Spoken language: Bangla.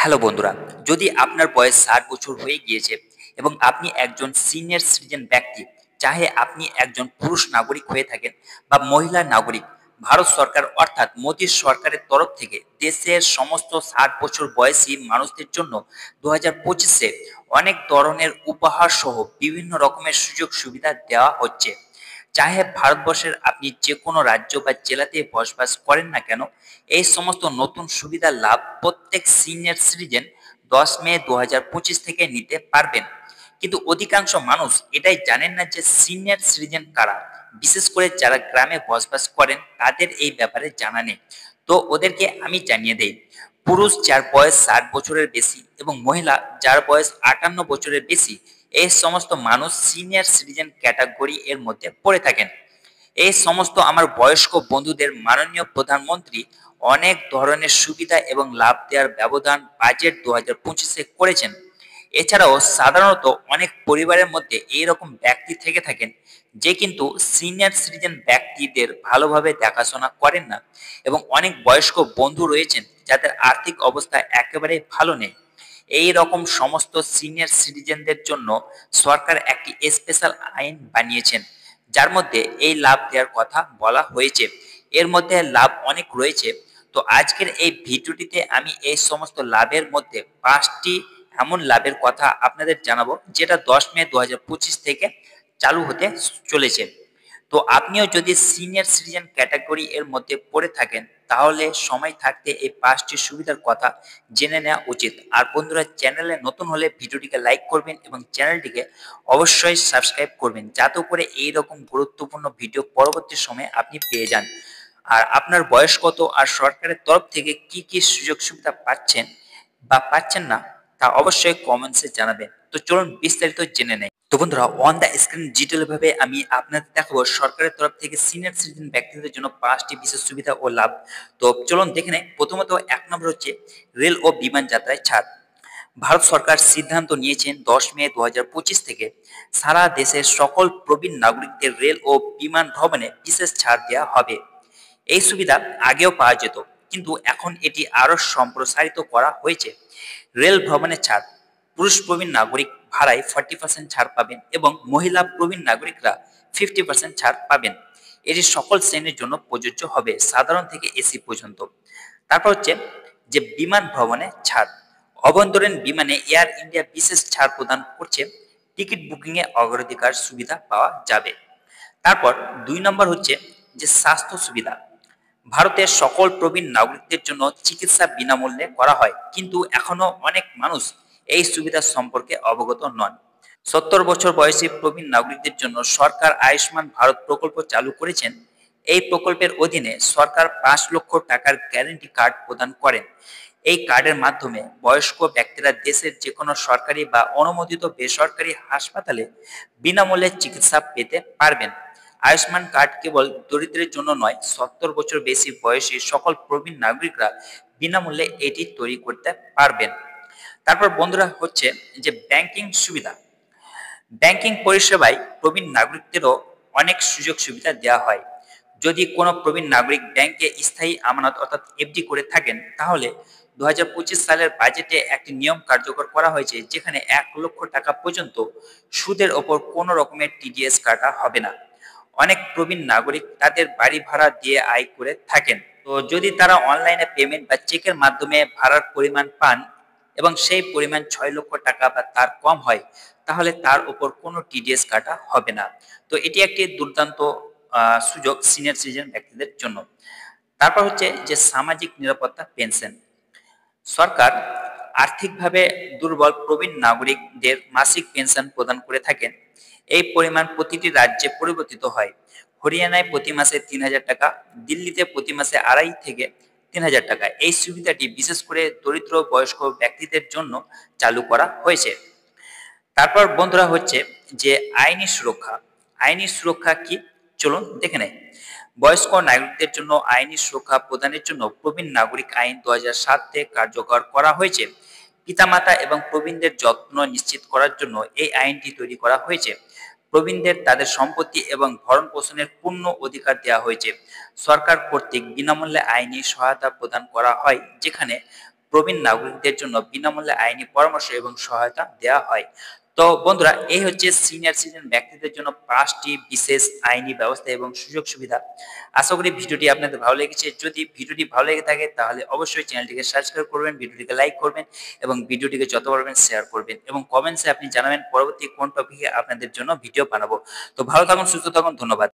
হ্যালো বন্ধুরা, যদি আপনার বয়স ৬০ বছর হয়ে গিয়েছে এবং আপনি একজন সিনিয়র সিটিজেন ব্যক্তি, চাহে আপনি একজন পুরুষ নাগরিক হয়ে থাকেন বা মহিলা নাগরিক, ভারত সরকার অর্থাৎ মোদী সরকারের তরফ থেকে দেশের সমস্ত ৬০ বছর বয়সী মানুষদের জন্য ২০২৫-এ অনেক ধরনের উপহার সহ বিভিন্ন রকমের সুযোগ সুবিধা দেওয়া হচ্ছে। চাহে ভারতবর্ষের আপনি যে কোনো রাজ্য বা জেলাতে বসবাস করেন না কেন, এই সমস্ত নতুন সুবিধার লাভ প্রত্যেক সিনিয়র সিটিজেন ১০ মে ২০২৫ থেকে নিতে পারবেন। কিন্তু অধিকাংশ মানুষ এটাই জানেন না যে সিনিয়র সিটিজেন কারা। বিশেষ করে যারা গ্রামে বসবাস করেন তাদের এই ব্যাপারে জানা নেই। তো ওদেরকে আমি জানিয়ে দেই, পুরুষ যার বয়স ৬০ বছরের বেশি এবং মহিলা যার বয়স ৫৮ বছরের বেশি, এই সমস্ত মানুষ সিনিয়র সিটিজেন ক্যাটাগরি এর মধ্যে পড়ে থাকেন। এই সমস্ত আমার বয়স্ক বন্ধুদের মাননীয় প্রধানমন্ত্রী অনেক ধরনের সুবিধা এবং লাভ দেওয়ার ব্যবধান বাজেট ২০২৫-এ করেছেন। এছাড়াও সাধারণত অনেক পরিবারের মধ্যে এইরকম ব্যক্তি থেকে থাকেন যে কিন্তু সিনিয়র সিটিজেন ব্যক্তিদের ভালোভাবে দেখাশোনা করেন না, এবং অনেক বয়স্ক বন্ধু রয়েছেন যাদের আর্থিক অবস্থা একেবারে ভালো নেই। এই রকম সমস্ত সিনিয়র সিটিজেনদের জন্য সরকার একটি স্পেশাল আইন বানিয়েছেন, যার মধ্যে এই লাভ দেওয়ার কথা বলা হয়েছে। এর মধ্যে লাভ অনেক রয়েছে। তো আজকের এই ভিডিওটিতে আমি এই সমস্ত লাভের মধ্যে ৫টি এমন লাভের কথা আপনাদের জানাবো, যেটা ১০ মে ২০২৫ থেকে চালু হতে চলেছে। তো আপনিও যদি সিনিয়র সিটিজেন ক্যাটাগরি এর মধ্যে পড়ে থাকেন, তাহলে সময় থাকতে এই ৫টি সুবিধার কথা জেনে নেওয়া উচিত। আর বন্ধুরা, চ্যানেলে নতুন হলে ভিডিওটিকে লাইক করবেন এবং চ্যানেলটিকে অবশ্যই সাবস্ক্রাইব করবেন, যাতে করে এই রকম গুরুত্বপূর্ণ ভিডিও পরবর্তী সময়ে আপনি পেয়ে যান। আর আপনার বয়স কত আর সরকারের তরফ থেকে কি কি সুযোগ সুবিধা পাচ্ছেন বা পাচ্ছেন না, তা অবশ্যই কমেন্টসে জানাবেন। তো চলুন বিস্তারিত জেনে নেই। তো বন্ধুরা, অন দ্য স্ক্রিন ডিটেল ভাবে আমি আপনাদের দেখাবো সরকারের তরফ থেকে সিনিয়র সিটিজেন ব্যক্তিদের জন্য ৫টি বিশেষ সুবিধা ও লাভ। তো চলুন দেখে নেই। প্রথমত ১ নম্বর হচ্ছে রেল ও বিমান যাত্রায় ছাড়। ভারত সরকার সিদ্ধান্ত নিয়েছেন ১০ মে ২০২৫ থেকে সারা দেশের সকল প্রবীণ নাগরিকদের রেল ও বিমান ভ্রমণে বিশেষ ছাড় দেওয়া হবে। এই সুবিধা আগেও পাওয়া যেত, কিন্তু এখন এটি আরো সম্প্রসারিত করা হয়েছে। রেল ভ্রমণে ছাড়, পুরুষ প্রবীণ নাগরিক ভাড়ায় 40% ছাড় পাবেন এবং মহিলা প্রবীণ নাগরিকরা 50% ছাড় পাবেন। এটি সকল শ্রেণীর জন্য প্রযোজ্য হবে, সাধারণ থেকে এসি পর্যন্ত। তারপর হচ্ছে যে বিমান ভ্রমণে ছাড়। অভ্যন্তরীণ বিমানে এয়ার ইন্ডিয়া বিশেষ ছাড় প্রদান করছে, টিকিট বুকিং এ অগ্রাধিকার সুবিধা পাওয়া যাবে। তারপর ২ নম্বর হচ্ছে যে স্বাস্থ্য সুবিধা। ভারতের সকল প্রবীণ নাগরিকদের জন্য চিকিৎসা বিনামূল্যে করা হয়, কিন্তু এখনো অনেক মানুষ এই সুবিধা সম্পর্কে অবগত নন। ৭০ বছর বয়সী প্রবীণ নাগরিকদের জন্য সরকার আয়ুষ্মান ভারত প্রকল্প চালু করেছেন। এই প্রকল্পের অধীনে সরকার ৫ লক্ষ টাকার গ্যারেন্টি কার্ড প্রদান করেন। এই কার্ডের মাধ্যমে বয়স্ক ব্যক্তিরা দেশের যে কোনো সরকারি বা অনুমোদিত বেসরকারি হাসপাতালে বিনামূল্যে চিকিৎসা পেতে পারবেন। আয়ুষ্মান কার্ড কেবল দরিদ্রের জন্য নয়, ৭০ বছর বেশি বয়সী সকল প্রবীণ নাগরিকরা বিনামূল্যে এটি তৈরি করতে পারবেন। তারপর বন্ধুরা হচ্ছে যে ব্যাংকিং সুবিধা। ব্যাংকিং পরিষেবায় প্রবীণ নাগরিকদেরও অনেক সুযোগ সুবিধা দেওয়া হয়। যদি কোনো প্রবীণ নাগরিক ব্যাংকে স্থায়ী আমানত অর্থাৎ এফডি করে থাকেন, তাহলে ২০২৫ সালের বাজেটে একটি নিয়ম কার্যকর করা হয়েছে, যেখানে ১ লক্ষ টাকা পর্যন্ত সুদের ওপর কোনো রকমের টিডিএস কাটা হবে না। অনেক প্রবীণ নাগরিক তাদের বাড়ি ভাড়া দিয়ে আয় করে থাকেন। তো যদি তারা অনলাইনে পেমেন্ট বা চেকের মাধ্যমে ভাড়ার পরিমাণ পান এবং সেই পরিমাণ ৬ লক্ষ টাকা বা তার কম হয়, তাহলে তার উপর কোনো টিডিএস কাটা হবে না। তো এটি একটি দুর্দান্ত সুযোগ সিনিয়র সিটিজেন ব্যক্তিদের জন্য। তারপর হচ্ছে যে সামাজিক নিরাপত্তা পেনশন। সরকার আর্থিকভাবে দুর্বল প্রবীণ নাগরিকদের মাসিক পেনশন প্রদান করে থাকেন। এই পরিমাণ প্রতিটি রাজ্যে পরিবর্তিত হয়। হরিয়ানায় প্রতি মাসে ৩,০০০ টাকা, দিল্লিতে প্রতি মাসে ২.৫ থেকে ৩,০০০ টাকা। এই সুবিধাটি বিশেষ করে দরিদ্র বয়স্ক ব্যক্তিদের জন্য চালু করা হয়েছে। তারপর বন্ধুরা হচ্ছে যে আইনি সুরক্ষা। আইনি সুরক্ষা কি, চলুন দেখে নেই। বয়স্ক নাগরিকদের জন্য আইনি সুরক্ষা প্রদানের জন্য প্রবীণ নাগরিক আইন ২০০৭-তে কার্যকর করা হয়েছে। পিতামাতা এবং প্রবীণদের যত্ন নিশ্চিত করার জন্য এই আইনটি তৈরি করা হয়েছে। প্রবীণদের তাদের সম্পত্তি এবং ভরণ পোষণের পূর্ণ অধিকার দেওয়া হয়েছে। সরকার কর্তৃক বিনামূল্যে আইনি সহায়তা প্রদান করা হয়, যেখানে প্রবীণ নাগরিকদের জন্য বিনামূল্যে আইনি পরামর্শ এবং সহায়তা দেওয়া হয়। তো বন্ধুরা, এই হচ্ছে সিনিয়র সিটিজেন ব্যক্তিদের জন্য ৫টি বিশেষ আইনি ব্যবস্থা এবং সুযোগ সুবিধা। আশা করি ভিডিওটি আপনাদের ভালো লেগেছে। যদি ভিডিওটি ভালো লেগে থাকে তাহলে অবশ্যই চ্যানেলটিকে সাবস্ক্রাইব করবেন, ভিডিওটিকে লাইক করবেন এবং ভিডিওটিকে যত পারবেন শেয়ার করবেন এবং কমেন্টসে আপনি জানাবেন পরবর্তী কোন টপিকে আপনাদের জন্য ভিডিও বানাবো। তো ভালো থাকুন, সুস্থ থাকুন। ধন্যবাদ।